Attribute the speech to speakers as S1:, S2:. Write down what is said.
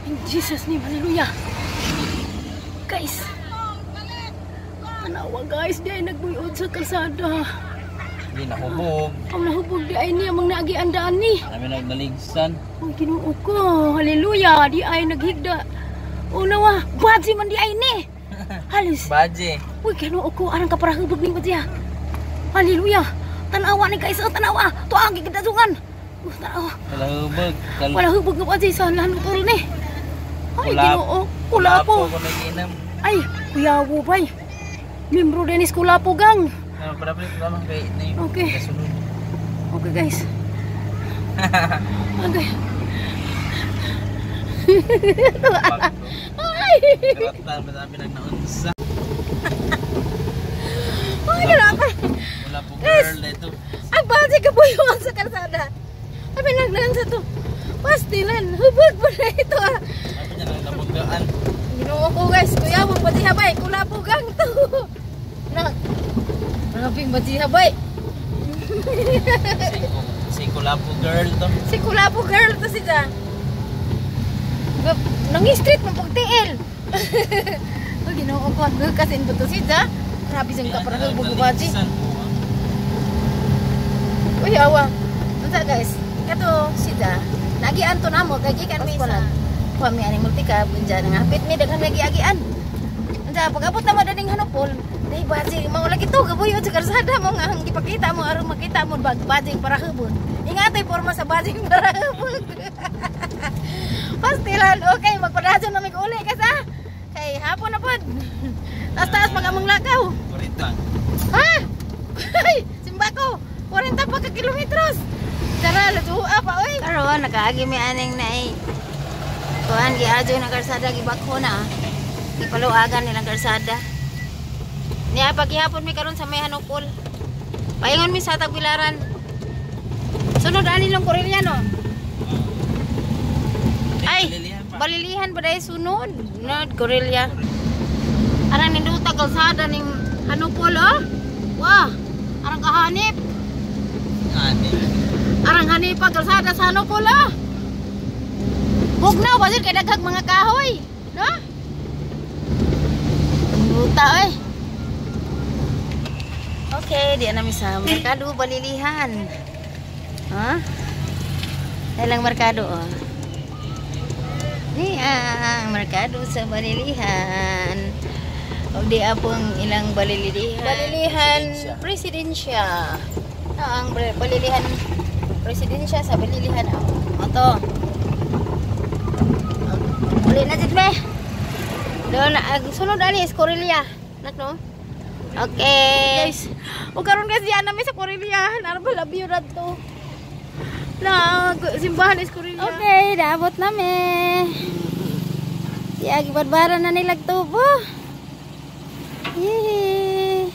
S1: In Jesus name, hallelujah. Guys, tanawa guys, di ay nagbuyod sa kalsada.
S2: Hindi nahubog.
S1: Ang nahubog di ay ni amang naagian daan ni.
S2: Kami nagnaligsan.
S1: Ang Ginoo ko, hallelujah, di ay naghigda. Unawa, badji man di ay ni. Halos.
S2: Baje.
S1: Uy, Ginoo ko, arang kaparahubog ni badya. Hallelujah. Tanawa ni guys, tanawa. Tuagi kadadungan. Tanawa.
S2: Wala hubog.
S1: Wala hubog nga badji sa lahan utol ni. Ay,
S2: Kulap.
S1: Ginoo, kulapo.
S2: Kulapo ko naginam.
S1: Ay, kuya Wubay. Membro din is Kulapo gang.
S2: Padapin ko naman kay na yung
S1: Okay.
S2: kasunod.
S1: Okay guys. Okay. Ay!
S2: Karata, madami nang naunsa.
S1: Ay, grabe.
S2: Wala po girl na ito.
S1: Ay, basi ka po yung sa kalsada. Ay, pinagnan sa to. Pastilan. Hubog pa na ito ah.
S2: Sabi niya nang nabunggaan.
S1: Ginoo ko guys. Kuya, wag pati habay. Kulapo gang to. Grabing pati habay.
S2: Si Kulapo girl to.
S1: Si Kulapo girl to siya. Nang-street mo pagtiil. Oh, Ginoo ko. Kasi ito siya. Grabe siyang kaparang bububaji. Uy, awa. Unsa guys? Kato siya. Nagian to namo kay gikan mi sa pami ani multika bunja nang hapit mi daghan nagiagian. Unsa pag-abot na madaling hanopol. Dai baji mao lagi to gaboy sa karsada mo nga ang ipakita mo aron makita mo bajing para hubon. Ingatoy porma sa bajing para hubon. Pastilan, okay, magpadasyon na may uli kasi kay hapon na po. Taas-taas pag among lakaw.
S2: 40.
S1: Ha? Ay, simbako. 40 pa ka kilometros. Tara, lutuha pa, oy. Karon, nakaagi may aning na eh. Kuhan, giadyo na karsada, gibakho na. Ipaluagan nilang karsada. Niya, paghihapon mi karon sa may hanupol. Paingon mi sa Tagbilaran. Sunod ani lang Korelia, no? Ay, balilihan ba dahil sunod? Sunod, Korelia. Arang ninduta kalsada ning hanupol, oh. Wah, arang kahanip. Arang hanip pa kalsada sa hanupol, oh. Bugnaw, basit kay daghag mga kahoy. No? Ninduta, eh. Okay, di na mi sa merkado balilihan. Ha? Ilang merkado, oh. Ni ang merkado sa balilihan. O di apong ilang balilihan. Balilihan presidensya. Ang balilihan presidensya sa balilihan. Ato. Uli na dito be. Doon sunod ani is Korelia. Nakno? Okay. Guys, o karon kasi diyan namin sa Korelia. Ano ba labi ra to? Na simbahan is Korelia. Okay, daabot namin. Yagi badbaran na nilag tubo. Yee.